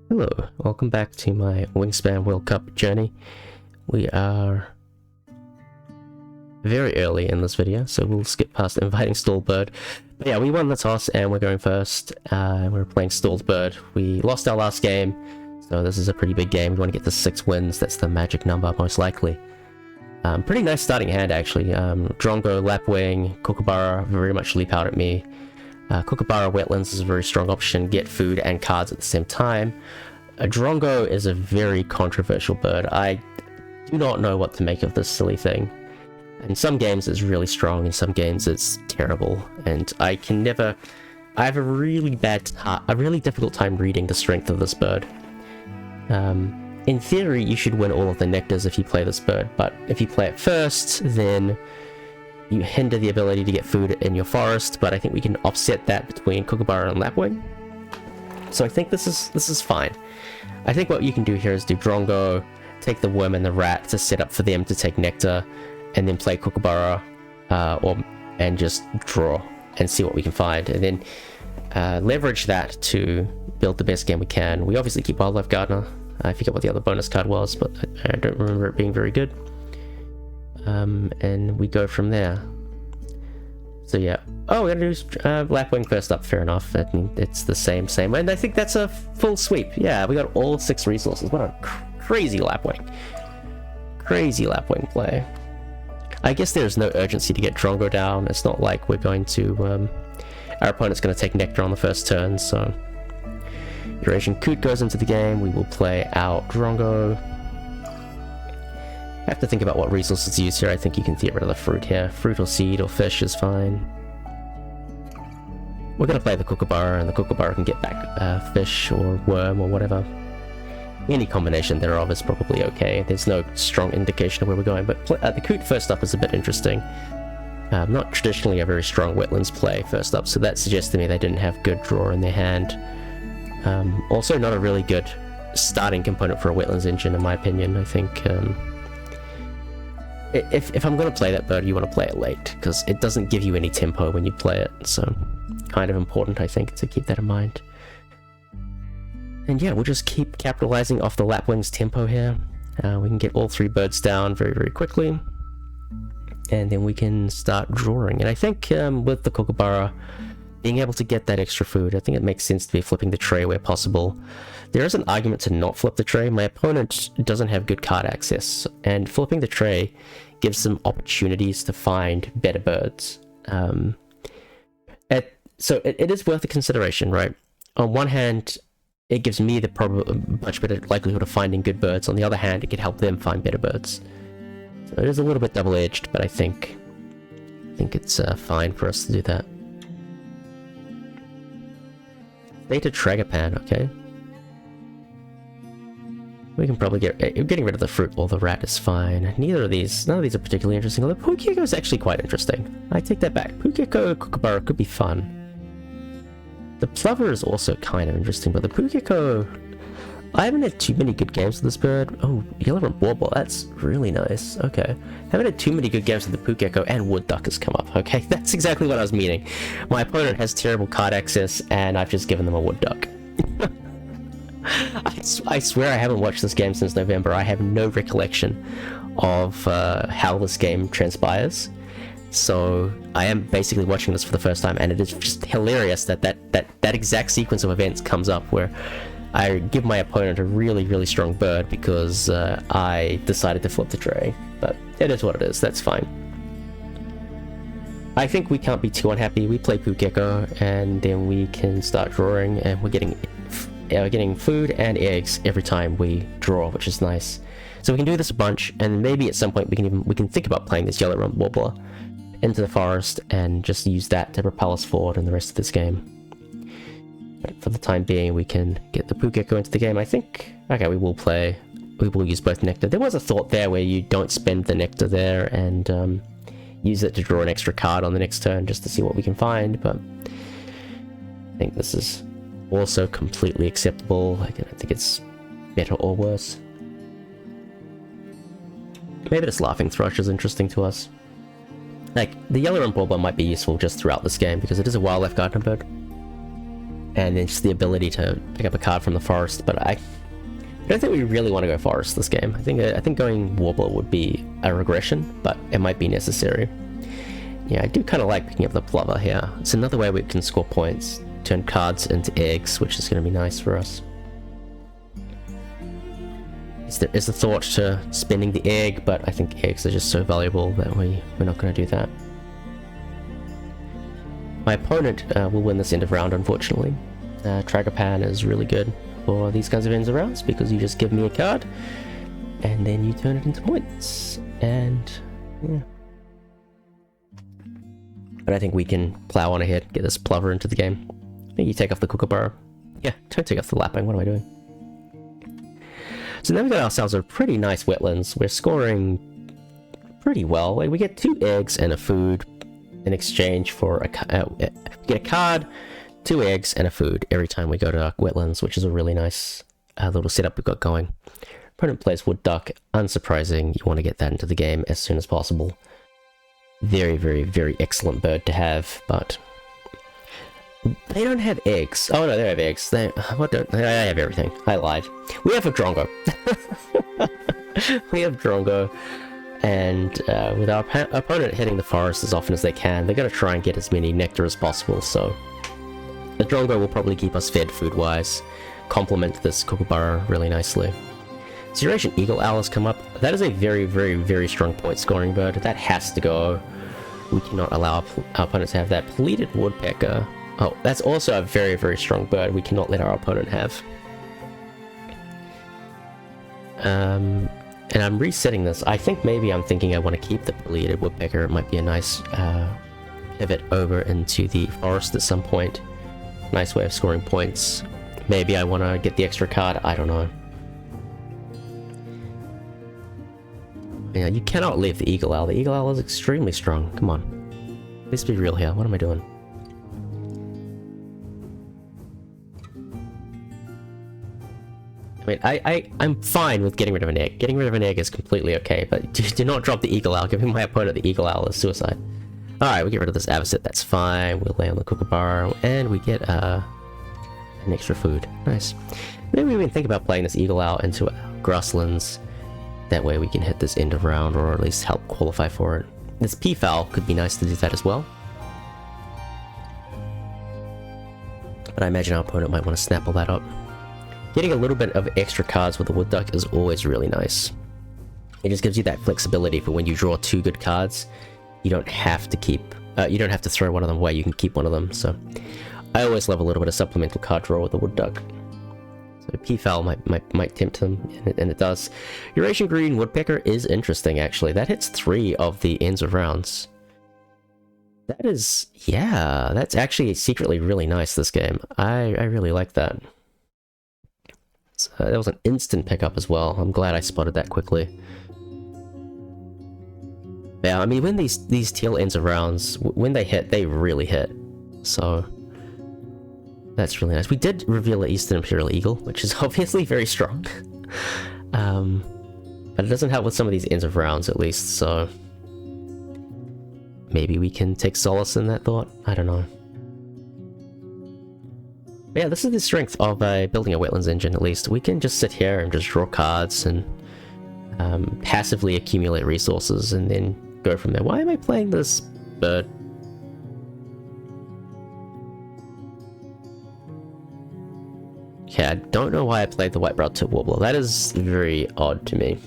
Hello, welcome back to my Wingspan World Cup journey. We are very early in this video, so we'll skip past inviting StalledBird. But yeah, we won the toss and we're going first. We're playing StalledBird. We lost our last game, so this is a pretty big game. We want to get to 6 wins. That's the magic number, most likely. Pretty nice starting hand, actually. Drongo, Lapwing, Kookaburra very much leap out at me. Kookaburra Wetlands is a very strong option, get food and cards at the same time. Drongo is a very controversial bird. I do not know what to make of this silly thing. In some games it's really strong, in some games it's terrible, and I have a really difficult time reading the strength of this bird. In theory, you should win all of the nectars if you play this bird, but if you play it first, then you hinder the ability to get food in your forest, but I think we can offset that between Kookaburra and Lapwing. So I think this is fine. I think what you can do here is do Drongo, take the worm and the rat to set up for them to take nectar, and then play Kookaburra, and just draw and see what we can find, and then leverage that to build the best game we can. We obviously keep Wildlife Gardener. I forget what the other bonus card was, but I don't remember it being very good. And we go from there. So yeah. Oh, we're gonna do Lapwing first up, fair enough. I mean, it's the same, and I think that's a full sweep. Yeah, we got all 6 resources. What a crazy Lapwing. Crazy Lapwing play. I guess there's no urgency to get Drongo down. It's not like we're going to, our opponent's going to take Nectar on the first turn, so Eurasian Coot goes into the game. We will play out Drongo. I have to think about what resources to use here. I think you can get rid of the fruit here. Fruit or seed or fish is fine. We're going to play the Kookaburra, and the Kookaburra can get back fish or worm or whatever. Any combination thereof is probably okay. There's no strong indication of where we're going, but the Coot first up is a bit interesting. Not traditionally a very strong Wetlands play first up, so that suggests to me they didn't have good draw in their hand. Also not a really good starting component for a Wetlands engine, in my opinion. I think if I'm going to play that bird, you want to play it late, because it doesn't give you any tempo when you play it, so kind of important, I think, to keep that in mind. And yeah, we'll just keep capitalizing off the Lapwing's tempo here. We can get all 3 birds down very, very quickly, and then we can start drawing. And I think with the Kookaburra, being able to get that extra food, I think it makes sense to be flipping the tray where possible. There is an argument to not flip the tray. My opponent doesn't have good card access, and flipping the tray gives them opportunities to find better birds. So it is worth a consideration, right? On one hand, it gives me the much better likelihood of finding good birds. On the other hand, it could help them find better birds. So it is a little bit double-edged, but I think it's fine for us to do that. Theta Tragapan, okay. We can probably getting rid of the fruit or the rat is fine. None of these are particularly interesting, although Pukeko is actually quite interesting. I take that back. Pukeko Kookaburra could be fun. The Plover is also kind of interesting, but the Pukeko, I haven't had too many good games with this bird. Oh, Yellow-Rump Warbler, that's really nice. Okay. Haven't had too many good games with the Pukeko, and Wood Duck has come up. Okay, that's exactly what I was meaning. My opponent has terrible card access, and I've just given them a Wood Duck. I swear I haven't watched this game since November. I have no recollection of how this game transpires. So I am basically watching this for the first time, and it is just hilarious that exact sequence of events comes up where I give my opponent a really, really strong bird because I decided to flip the tray. But it is what it is. That's fine. I think we can't be too unhappy. We play Pukeko, and then we can start drawing, and we're getting food and eggs every time we draw, which is nice. So we can do this a bunch, and maybe at some point we can think about playing this Yellow-Rump Warbler into the forest and just use that to propel us forward in the rest of this game. But for the time being, we can get the Pukeko into the game. I think, okay, we will use both nectar. There was a thought there where you don't spend the nectar there and use it to draw an extra card on the next turn just to see what we can find, but I think this is also completely acceptable. I don't think it's better or worse. Maybe this Laughing Thrush is interesting to us. Like, the Yellow-Rump Warbler might be useful just throughout this game because it is a Wildlife Gardener bird. and then just the ability to pick up a card from the forest. But I don't think we really want to go forest this game. I think going Warbler would be a regression, but it might be necessary. Yeah, I do kind of like picking up the Plover here. It's another way we can score points, turn cards into eggs, which is going to be nice for us. There is a thought to spending the egg, but I think eggs are just so valuable that we're not going to do that. My opponent will win this end of round, unfortunately. Tragopan is really good for these kinds of ends of rounds because you just give me a card and then you turn it into points. And yeah. But I think we can plow on ahead, get this Plover into the game. You take off the Kookaburra. Yeah, don't take off the Lapwing, what am I doing? So now we've got ourselves a pretty nice Wetlands. We're scoring pretty well. We get 2 eggs and a food in exchange for we get a card, 2 eggs, and a food every time we go to Wetlands, which is a really nice little setup we've got going. Opponent plays Wood Duck. Unsurprising, you want to get that into the game as soon as possible. Very, very, very excellent bird to have, but they don't have eggs. Oh no, they have eggs. They have everything. I lied. We have a Drongo. We have Drongo, and with our opponent hitting the forest as often as they can, they're going to try and get as many nectar as possible, so the Drongo will probably keep us fed food-wise, complement this Kookaburra really nicely. Duration Eagle Owl has come up. That is a very, very, very strong point scoring bird. That has to go. We cannot allow our opponents to have that. Pleated Woodpecker. Oh, that's also a very, very strong bird we cannot let our opponent have. And I'm resetting this. I think maybe I'm thinking I want to keep the Pleated Woodpecker. It might be a nice pivot over into the forest at some point. Nice way of scoring points. Maybe I want to get the extra card. I don't know. Yeah, you cannot leave the Eagle Owl. The Eagle Owl is extremely strong. Come on. Let's be real here. What am I doing? I mean, I'm fine with getting rid of an egg. Getting rid of an egg is completely okay, but do not drop the Eagle Owl. Giving my opponent the Eagle Owl is suicide. Alright, we get rid of this Avocet. That's fine. We'll lay on the Kookaburra, and we get an extra food. Nice. Maybe we can think about playing this Eagle Owl into grasslands. That way we can hit this end of round, or at least help qualify for it. This Peafowl could be nice to do that as well. But I imagine our opponent might want to snap all that up. Getting a little bit of extra cards with the Wood Duck is always really nice. It just gives you that flexibility for when you draw 2 good cards. You don't have to keep, you don't have to throw one of them away, you can keep one of them. So I always love a little bit of supplemental card draw with the Wood Duck. So Peafowl might tempt him, and it does. Eurasian Green Woodpecker is interesting, actually. That hits 3 of the ends of rounds. That is, yeah, that's actually secretly really nice, this game. I really like that. So that was an instant pickup as well. I'm glad I spotted that quickly. Yeah, I mean, when these teal ends of rounds, when they hit, they really hit. So that's really nice. We did reveal the Eastern Imperial Eagle, which is obviously very strong. But it doesn't help with some of these ends of rounds, at least, so maybe we can take solace in that thought? I don't know. But yeah, this is the strength of building a Wetlands engine, at least. We can just sit here and just draw cards and passively accumulate resources and then go from there. Why am I playing this bird? Okay, I don't know why I played the White-browed Tip Warbler. That is very odd to me.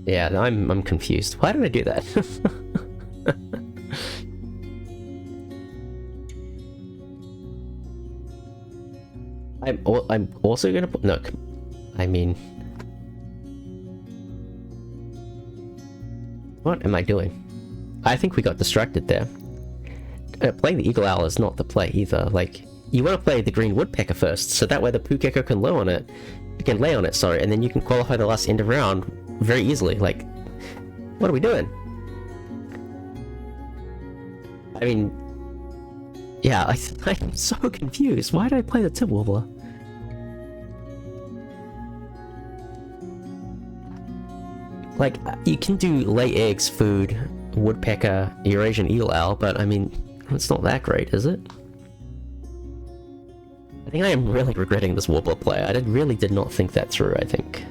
Yeah, I'm confused. Why did I do that? I'm also gonna put... No, I mean... What am I doing? I think we got distracted there. Playing the Eagle Owl is not the play either. Like, you want to play the Green Woodpecker first, so that way the Pukeko can lay on it. You can lay on it, sorry, and then you can qualify the last end of round very easily. Like, what are we doing? I mean, yeah, I'm so confused. Why did I play the Tip Warbler? Like, you can do lay eggs, food, woodpecker, Eurasian eel owl, but I mean, it's not that great, is it? I think I am really regretting this warbler play. I really did not think that through, I think.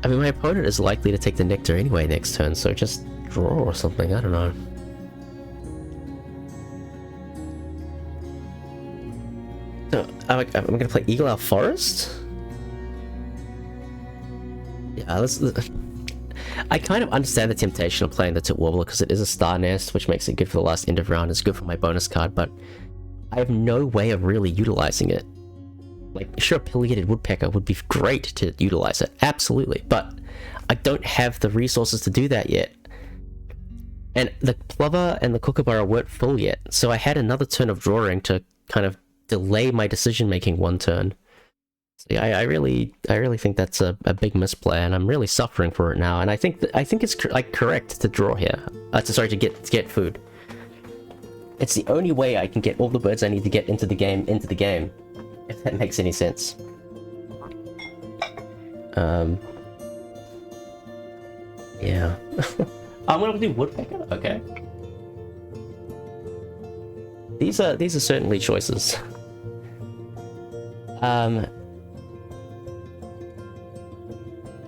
I mean, my opponent is likely to take the nectar anyway next turn, so just draw or something, I don't know. So, I'm gonna play Eagle Owl Forest? Yeah, I kind of understand the temptation of playing the Tip Warbler because it is a star nest, which makes it good for the last end of round. It's good for my bonus card, but I have no way of really utilizing it. Like, sure, pileated woodpecker would be great to utilize it, absolutely, but I don't have the resources to do that yet. And the plover and the kookaburra weren't full yet, so I had another turn of drawing to kind of delay my decision making one turn. So yeah, I really think that's a big misplay, and I'm really suffering for it now. And I think it's correct to draw here. Sorry, to get food. It's the only way I can get all the birds I need to get into the game, if that makes any sense. Yeah. I'm gonna do woodpecker. Okay. These are certainly choices.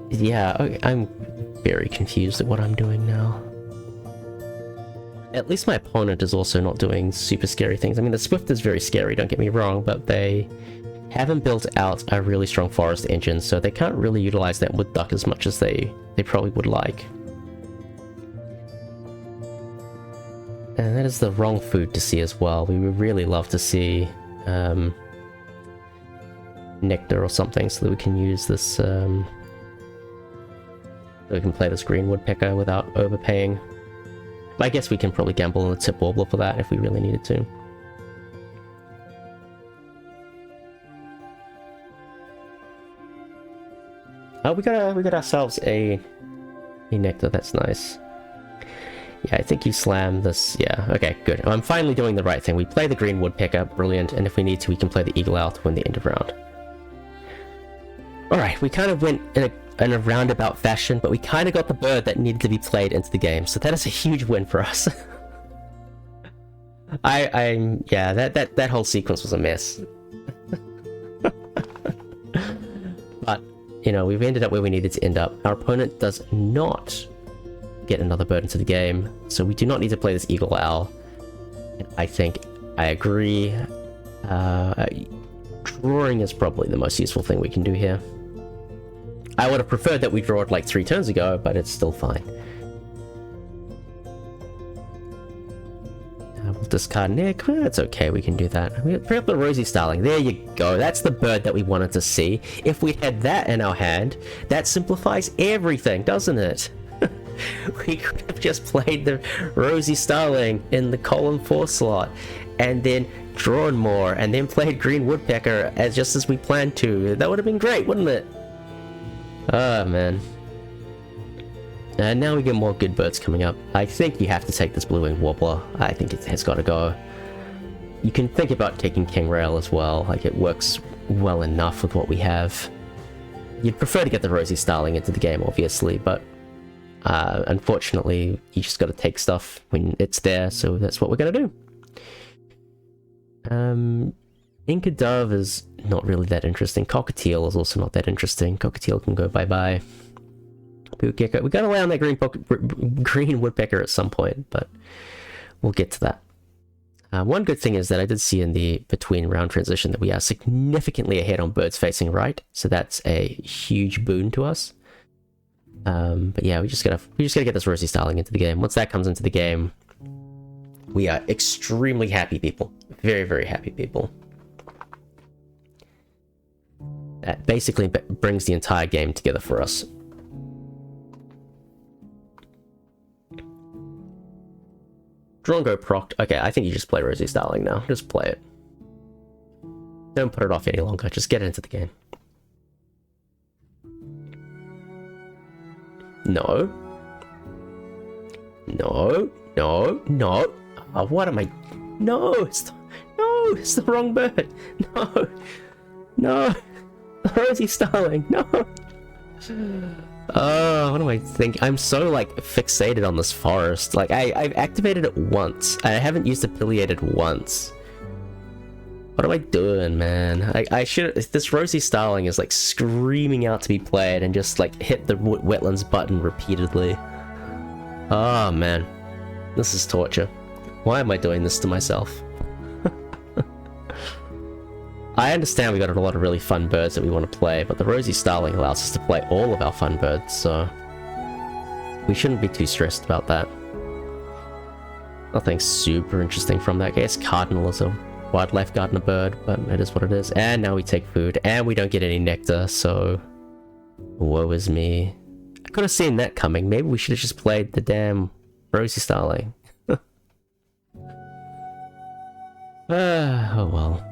Yeah, okay, I'm very confused at what I'm doing now. At least my opponent is also not doing super scary things. I mean, the Swift is very scary, don't get me wrong, but they haven't built out a really strong forest engine, so they can't really utilize that wood duck as much as they probably would like. And that is the wrong food to see as well. We would really love to see nectar or something so that we can use this, so we can play this green woodpecker without overpaying. But I guess we can probably gamble on the Tip Warbler for that if we really needed to. Oh, we got ourselves a nectar. That's nice. Yeah, I think you slam this. Yeah, okay, good. I'm finally doing the right thing. We play the green woodpecker, brilliant, and if we need to, we can play the eagle owl to win the end of round. Alright, we kind of went in a roundabout fashion, but we kind of got the bird that needed to be played into the game, so that is a huge win for us. Yeah, that whole sequence was a mess. But, you know, we've ended up where we needed to end up. Our opponent does not get another bird into the game, so we do not need to play this eagle owl. And I think I agree. Drawing is probably the most useful thing we can do here. I would have preferred that we drew it like 3 turns ago, but it's still fine. We'll discard Nick. Well, that's okay, we can do that. We bring up the Rosy Starling. There you go. That's the bird that we wanted to see. If we had that in our hand, that simplifies everything, doesn't it? We could have just played the Rosy Starling in the column 4 slot, and then drawn more, and then played Green Woodpecker just as we planned to. That would have been great, wouldn't it? Oh, man. And now we get more good birds coming up. I think you have to take this Blue-winged Warbler. I think it has got to go. You can think about taking King Rail as well. Like, it works well enough with what we have. You'd prefer to get the Rosy Starling into the game, obviously, but unfortunately, you just got to take stuff when it's there, so that's what we're going to do. Inca Dove is not really that interesting. Cockatiel is also not that interesting. Cockatiel can go bye-bye. We gotta lay on that green woodpecker at some point, but we'll get to that. One good thing is that I did see in the between round transition that we are significantly ahead on birds facing right, so that's a huge boon to us. But yeah, we just gotta get this Rosy Starling into the game. Once that comes into the game, we are extremely happy people. Very, very happy people. That basically brings the entire game together for us. Draw and go procced. Okay, I think you just play Rosy Starling now. Just play it. Don't put it off any longer. Just get it into the game. No. No. No. No. Oh, what am I... No, it's the wrong bird. No. No. Rosie Starling, no! Oh, what do I think? I'm so, like, fixated on this forest. Like, I've activated it once. I haven't used Affiliated once. What am I doing, man? I should... This Rosie Starling is, like, screaming out to be played and just, like, hit the Wetlands button repeatedly. Oh, man. This is torture. Why am I doing this to myself? I understand we got a lot of really fun birds that we want to play, but the Rosie Starling allows us to play all of our fun birds, so... we shouldn't be too stressed about that. Nothing super interesting from that. I guess Cardinal is a wildlife gardener bird, but it is what it is. And now we take food, and we don't get any nectar, so... woe is me. I could have seen that coming. Maybe we should have just played the damn Rosie Starling. Oh well.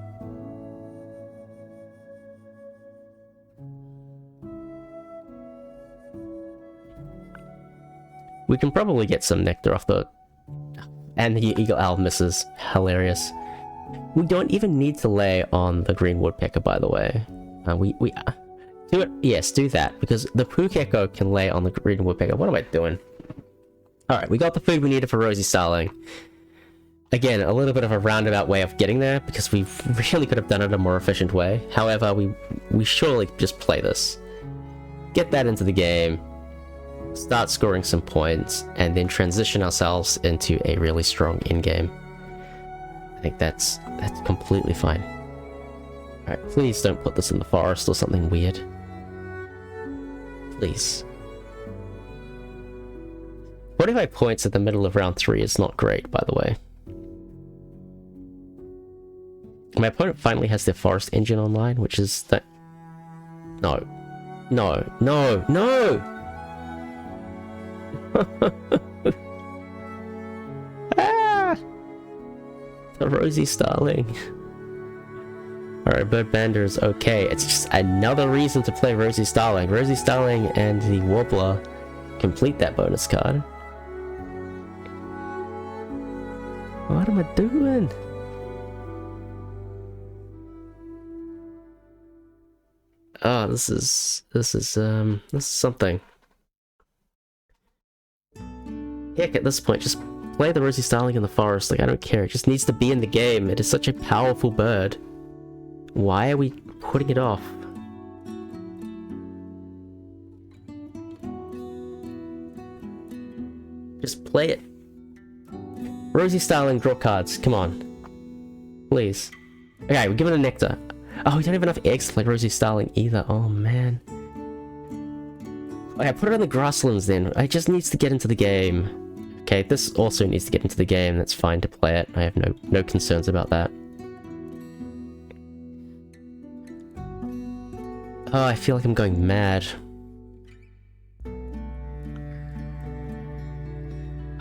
We can probably get some nectar off the... and the eagle owl misses. Hilarious. We don't even need to lay on the green woodpecker, by the way. Do it. Yes, do that, because the Pukeko can lay on the green woodpecker. What am I doing? Alright, we got the food we needed for Rosie Starling. Again, a little bit of a roundabout way of getting there, because we really could have done it a more efficient way. However, we surely just play this. Get that into the game. Start scoring some points, and then transition ourselves into a really strong in-game. I think that's completely fine. Alright, please don't put this in the forest or something weird. Please. 45 points at the middle of round 3 is not great, by the way. My opponent finally has their forest engine online, which is that... No. No. No. No! Ah! The Rosie Starling. Alright, Bird Bander is okay. It's just another reason to play Rosie Starling. Rosie Starling and the Warbler complete that bonus card. What am I doing? Oh, this is something. Heck, at this point, just play the Rosie Starling in the forest. Like, I don't care. It just needs to be in the game. It is such a powerful bird. Why are we putting it off? Just play it. Rosie Starling, draw cards. Come on. Please. Okay, we're giving it a nectar. Oh, we don't have enough eggs to play Rosie Starling either. Oh, man. Okay, put it on the grasslands then. It just needs to get into the game. Okay, this also needs to get into the game. That's fine to play it. I have no concerns about that. Oh, I feel like I'm going mad.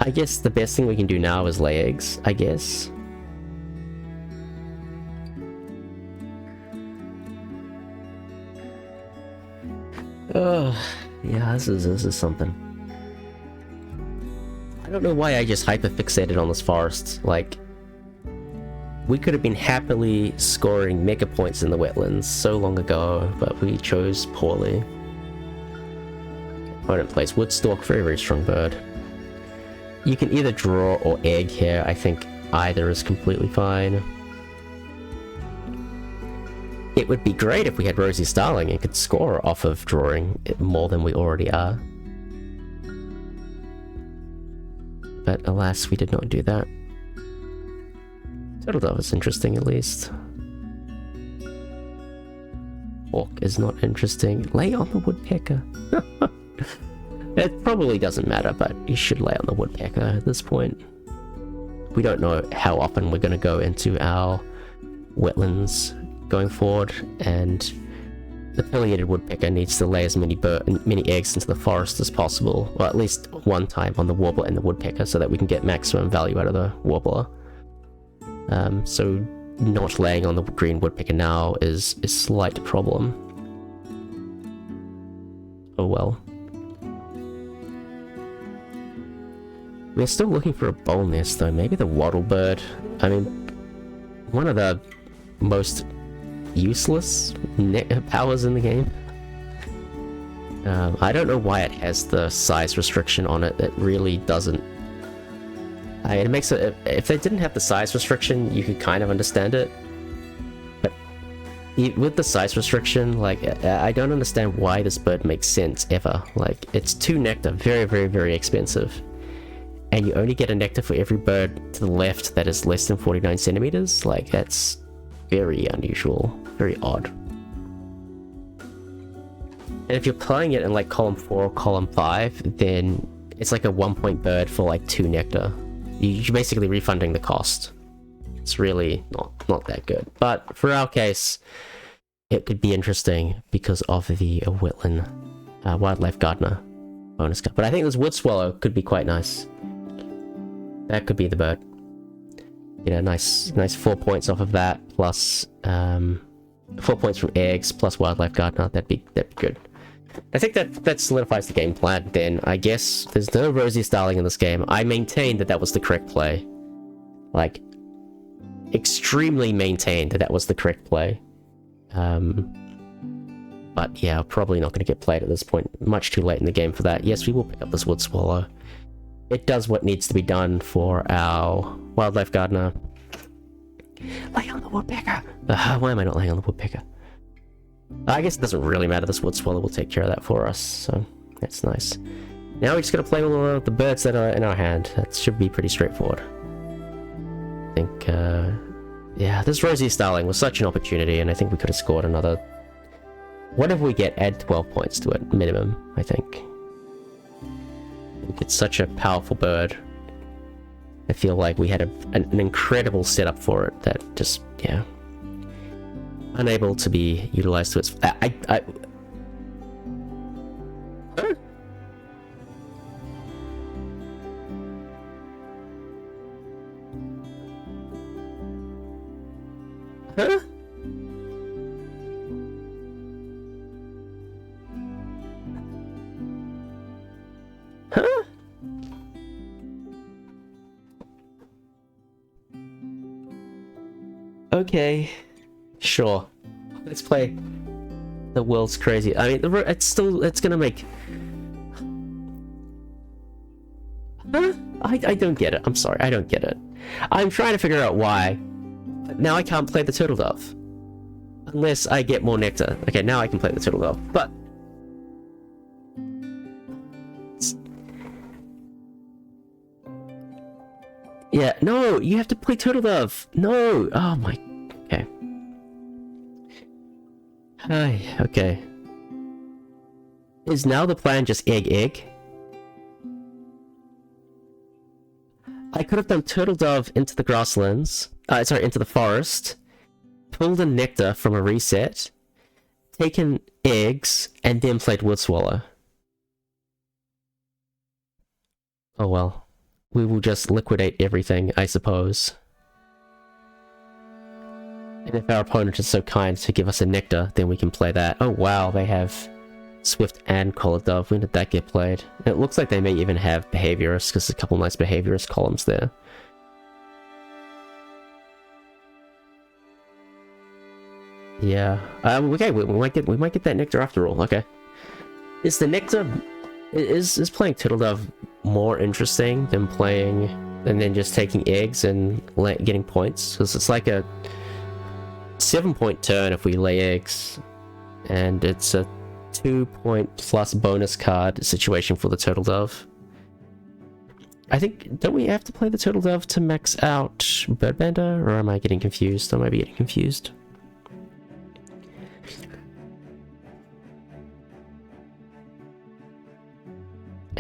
I guess the best thing we can do now is lay eggs, I guess. Oh, yeah, this is something. I don't know why I just hyper-fixated on this forest. Like, we could have been happily scoring mega points in the wetlands so long ago, but we chose poorly. Opponent plays Woodstalk, very, very strong bird. You can either draw or egg here. I think either is completely fine. It would be great if we had Rosie Starling and could score off of drawing it more than we already are. But alas, we did not do that. Turtle Dove is interesting, at least. Hawk is not interesting. Lay on the Woodpecker. It probably doesn't matter, but you should lay on the Woodpecker at this point. We don't know how often we're going to go into our wetlands going forward, and the pileated woodpecker needs to lay as many eggs into the forest as possible, or at least one time on the warbler and the woodpecker, so that we can get maximum value out of the warbler. So not laying on the green woodpecker now is a slight problem. Oh well. We're still looking for a bowl nest though. Maybe the wattlebird. I mean, one of the most useless powers in the game. I don't know why it has the size restriction on it. It really doesn't. It makes it. If they didn't have the size restriction, you could kind of understand it. But with the size restriction, like, I don't understand why this bird makes sense ever. Like, it's 2 nectar, very, very, very expensive. And you only get a nectar for every bird to the left that is less than 49 centimeters. Like, that's very unusual, very odd. And if you're playing it in like column 4 or column 5, then it's like a 1-point bird for like 2 nectar. You're basically refunding the cost. It's really not that good. But for our case, it could be interesting because of the wetland wildlife gardener bonus card. But I think this wood swallow could be quite nice. That could be the bird. You know, nice 4 points off of that, plus 4 points from eggs, plus wildlife gardener. That'd be good. I think that solidifies the game plan. Then I guess there's no Rosie Starling in this game. I maintain that was the correct play. Like, extremely maintained that was the correct play. But yeah, probably not going to get played at this point. Much too late in the game for that. Yes, we will pick up this wood swallow. It does what needs to be done for our wildlife gardener. Lay on the woodpecker! Why am I not laying on the woodpecker? I guess it doesn't really matter. This wood swallow will take care of that for us, so that's nice. Now we just gotta play all the birds that are in our hand. That should be pretty straightforward. I think, yeah, this Rosie Starling was such an opportunity, and I think we could have scored another... Whatever we get, add 12 points to it, minimum, I think. It's such a powerful bird. I feel like we had an incredible setup for it that just, yeah... unable to be utilized to its... Huh? Huh? Huh? Okay. Sure. Let's play the world's crazy. I mean, it's gonna make... Huh? I don't get it. I'm sorry, I don't get it. I'm trying to figure out why. But now I can't play the turtle dove. Unless I get more nectar. Okay, now I can play the turtle dove, but... Yeah, no, you have to play turtle dove. No, oh my... Okay. Hi, okay. Is now the plan just egg? I could have done turtle dove into the grasslands, into the forest, pulled a nectar from a reset, taken eggs, and then played wood swallow. Oh well. We will just liquidate everything, I suppose. And if our opponent is so kind to give us a nectar, then we can play that. Oh wow, they have Swift and Collared Dove. When did that get played? It looks like they may even have Behaviorist, because there's a couple nice Behaviorist columns there. Yeah. Okay, we might get that nectar after all. Okay. Is the nectar... Is playing Turtle Dove more interesting than then just taking eggs and getting points? Because it's like a 7-point turn if we lay eggs, and it's a 2-point plus bonus card situation for the Turtle Dove. I think, don't we have to play the Turtle Dove to max out Birdbender, or am I getting confused? I might be getting confused.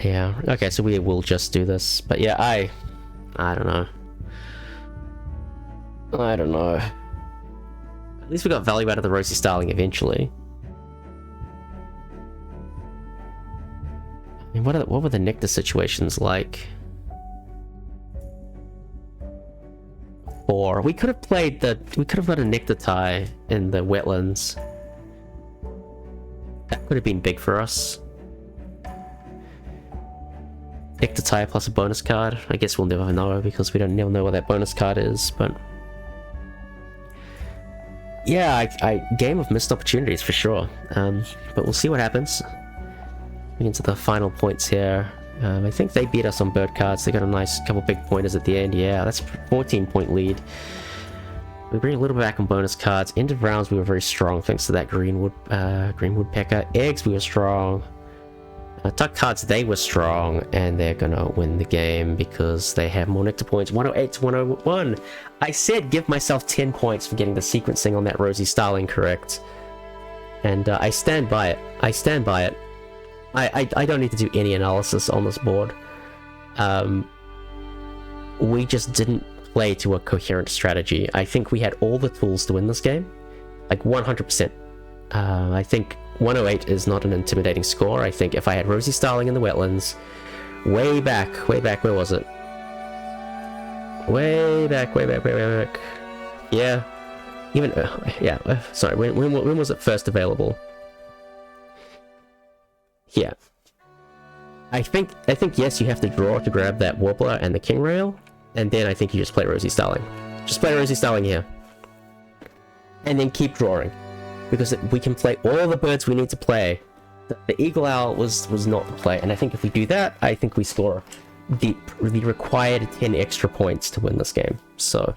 Yeah, okay, so we will just do this. But yeah, I don't know. I don't know. At least we got value out of the Rosie Starling eventually. I mean, what were the nectar situations like? 4. We could have got a nectar tie in the wetlands. That could have been big for us. Nectar tie plus a bonus card. I guess we'll never know because we don't know what that bonus card is, but... Yeah, game of missed opportunities for sure. But we'll see what happens. We get into the final points here. I think they beat us on bird cards. They got a nice couple big pointers at the end. Yeah, that's a 14-point lead. We bring a little bit back on bonus cards. End of rounds, we were very strong thanks to that green woodpecker. Eggs, we were strong. Tuck cards, they were strong, and they're gonna win the game because they have more nectar points. 108 to 101. I said give myself 10 points for getting the sequencing on that Rosie Starling correct, and I stand by it. I stand by it. I don't need to do any analysis on this board. We just didn't play to a coherent strategy. I think we had all the tools to win this game, like 100%. I think 108 is not an intimidating score. I think if I had Rosie Starling in the Wetlands, way back, where was it? Way back. Yeah, even sorry. When was it first available? Yeah, I think yes, you have to draw to grab that Warbler and the King Rail, and then I think you just play Rosie Starling. Just play Rosie Starling here, and then keep drawing, because we can play all the birds we need to play. The Eagle Owl was not the play, and I think if we do that, I think we score the required 10 extra points to win this game. So,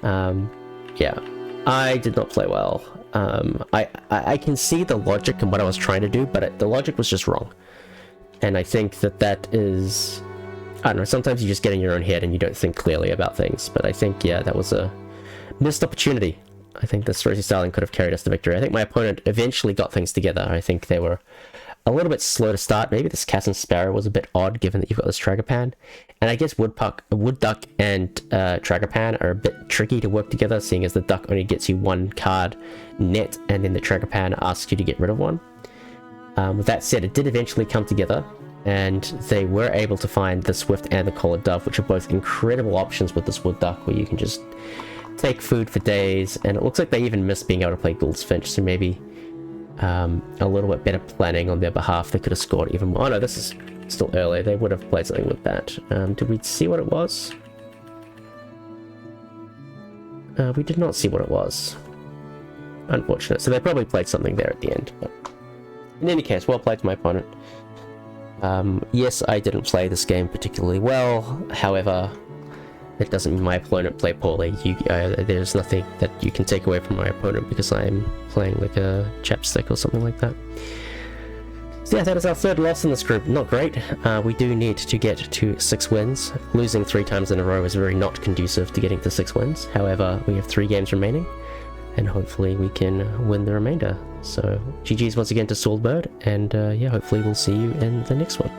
yeah, I did not play well. I can see the logic and what I was trying to do, but the logic was just wrong. And I think that is, I don't know, sometimes you just get in your own head and you don't think clearly about things. But I think, yeah, that was a missed opportunity. I think this Rosie Starling could have carried us to victory. I think my opponent eventually got things together. I think they were a little bit slow to start. Maybe this Cass and Sparrow was a bit odd, given that you've got this Tragopan. And I guess Wood Duck and Tragopan are a bit tricky to work together, seeing as the Duck only gets you one card net, and then the Tragopan asks you to get rid of one. With that said, it did eventually come together, and they were able to find the Swift and the Collared Dove, which are both incredible options with this Wood Duck, where you can just take food for days. And it looks like they even missed being able to play Gould's Finch, so maybe a little bit better planning on their behalf, they could have scored even more. Oh no, this is still early. They would have played something with that. Did we see what it was? We did not see what it was. Unfortunate. So they probably played something there at the end. But in any case, well played to my opponent. Yes, I didn't play this game particularly well. However, it doesn't mean my opponent played poorly. There's nothing that you can take away from my opponent because I'm playing like a chapstick or something like that. So yeah, that is our third loss in this group. Not great. We do need to get to 6 wins. Losing 3 times in a row is very not conducive to getting to 6 wins. However, we have 3 games remaining, and hopefully we can win the remainder. So GG's once again to StalledBird, and yeah, hopefully we'll see you in the next one.